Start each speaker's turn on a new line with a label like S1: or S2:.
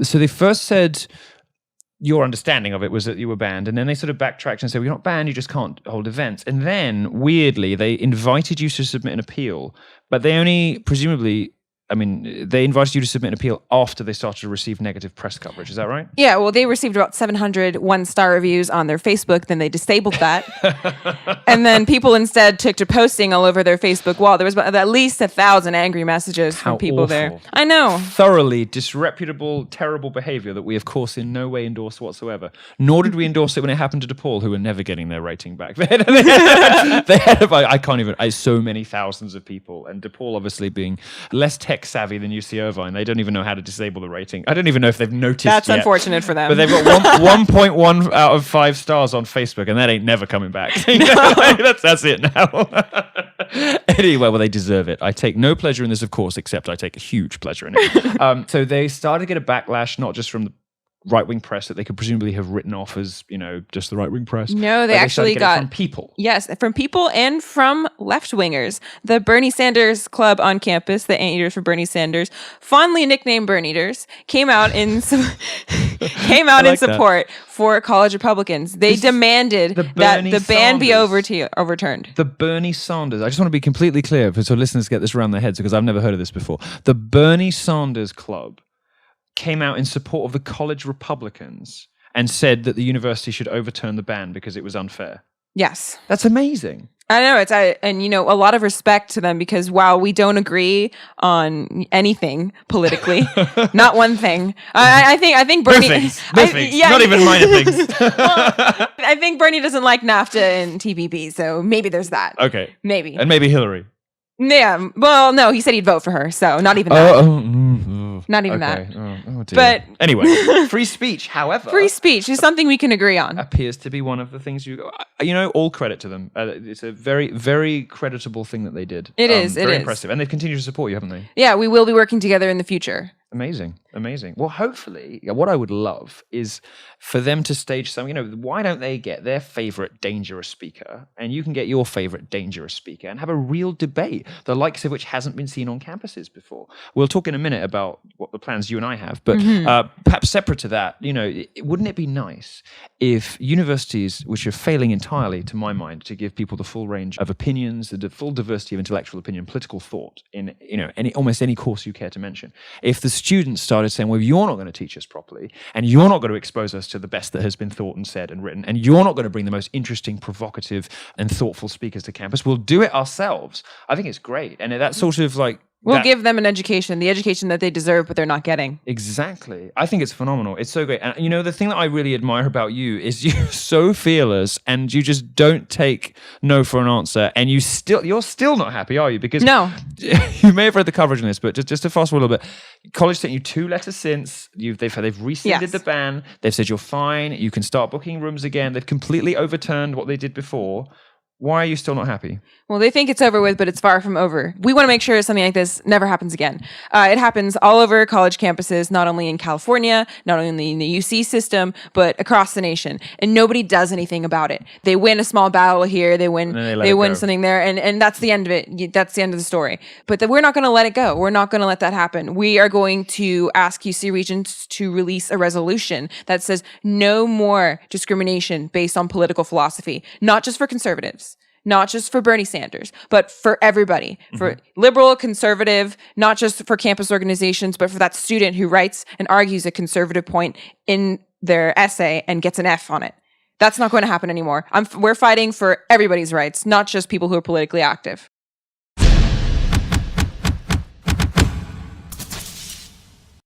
S1: So they first said your understanding of it was that you were banned, and then they sort of backtracked and said, well, you're not banned, you just can't hold events. And then, weirdly, they invited you to submit an appeal, but they only, presumably, they invited you to submit an appeal after they started to receive negative press coverage. Is that right?
S2: Yeah, well, they received about 700 one-star reviews on their Facebook. Then they disabled that. And then people instead took to posting all over their Facebook wall. There was at least 1,000 angry messages from people
S1: awful.
S2: there. I know.
S1: Thoroughly disreputable, terrible behavior that we, of course, in no way endorse whatsoever. Nor did we endorse it when it happened to DePaul, who were never getting their rating back. They had so many thousands of people. And DePaul, obviously, being less tech savvy than UC Irvine, they don't even know how to disable the rating. I don't even know if they've noticed
S2: That's
S1: yet.
S2: unfortunate for them.
S1: But they've got 1.1 out of 5 stars on Facebook, and that ain't never coming back. That's it now. Anyway, well, they deserve it. I take no pleasure in this, of course, except I take a huge pleasure in it. So they started to get a backlash, not just from the right-wing press that they could presumably have written off as, just the right-wing press.
S2: No, they actually got
S1: it from people.
S2: Yes, from people and from left-wingers. The Bernie Sanders Club on campus, the Anteaters for Bernie Sanders, fondly nicknamed Bernie Eaters, came out in support for college Republicans. They demanded that the ban be overturned.
S1: The Bernie Sanders, I just want to be completely clear so listeners get this around their heads, because I've never heard of this before. The Bernie Sanders Club came out in support of the college Republicans and said that the university should overturn the ban because it was unfair.
S2: Yes.
S1: That's amazing.
S2: I know a lot of respect to them, because while we don't agree on anything politically, not one thing, I think Bernie,
S1: no things. Not even minor things.
S2: Well, I think Bernie doesn't like NAFTA and TPP, so maybe there's that.
S1: Okay.
S2: Maybe.
S1: And maybe Hillary.
S2: Yeah. Well, no, he said he'd vote for her, so not even that. Not even that.
S1: Oh dear.
S2: But
S1: anyway, free speech, however.
S2: Free speech is something we can agree on.
S1: Appears to be one of the things all credit to them. It's a very, very creditable thing that they did.
S2: It is.
S1: Very impressive. And they've continued to support you, haven't they?
S2: Yeah, we will be working together in the future.
S1: Amazing. Well, hopefully, what I would love is for them to stage some, why don't they get their favorite dangerous speaker, and you can get your favorite dangerous speaker, and have a real debate, the likes of which hasn't been seen on campuses before. We'll talk in a minute about what the plans you and I have, but perhaps separate to that, wouldn't it be nice if universities, which are failing entirely, to my mind, to give people the full range of opinions, the full diversity of intellectual opinion, political thought in, almost any course you care to mention, if the students started saying, well, you're not going to teach us properly, and you're not going to expose us to the best that has been thought and said and written, and you're not going to bring the most interesting, provocative, and thoughtful speakers to campus, we'll do it ourselves. I think it's great. And that sort of
S2: we'll give them an education, the education that they deserve, but they're not getting.
S1: Exactly. I think it's phenomenal. It's so great. And the thing that I really admire about you is you're so fearless, and you just don't take no for an answer. And you're still not happy, are you? Because
S2: no,
S1: you may have read the coverage on this, but just to fast forward a little bit, college sent you 2 letters since. They've rescinded the ban. They've said you're fine. You can start booking rooms again. They've completely overturned what they did before. Why are you still not happy?
S2: Well, they think it's over with, but it's far from over. We want to make sure something like this never happens again. It happens all over college campuses, not only in California, not only in the UC system, but across the nation. And nobody does anything about it. They win a small battle here, they win something there, and that's the end of it. That's the end of the story. But we're not going to let it go. We're not going to let that happen. We are going to ask UC Regents to release a resolution that says no more discrimination based on political philosophy, not just for conservatives, not just for Bernie Sanders, but for everybody, for liberal, conservative, not just for campus organizations, but for that student who writes and argues a conservative point in their essay and gets an F on it. That's not going to happen anymore. We're fighting for everybody's rights, not just people who are politically active.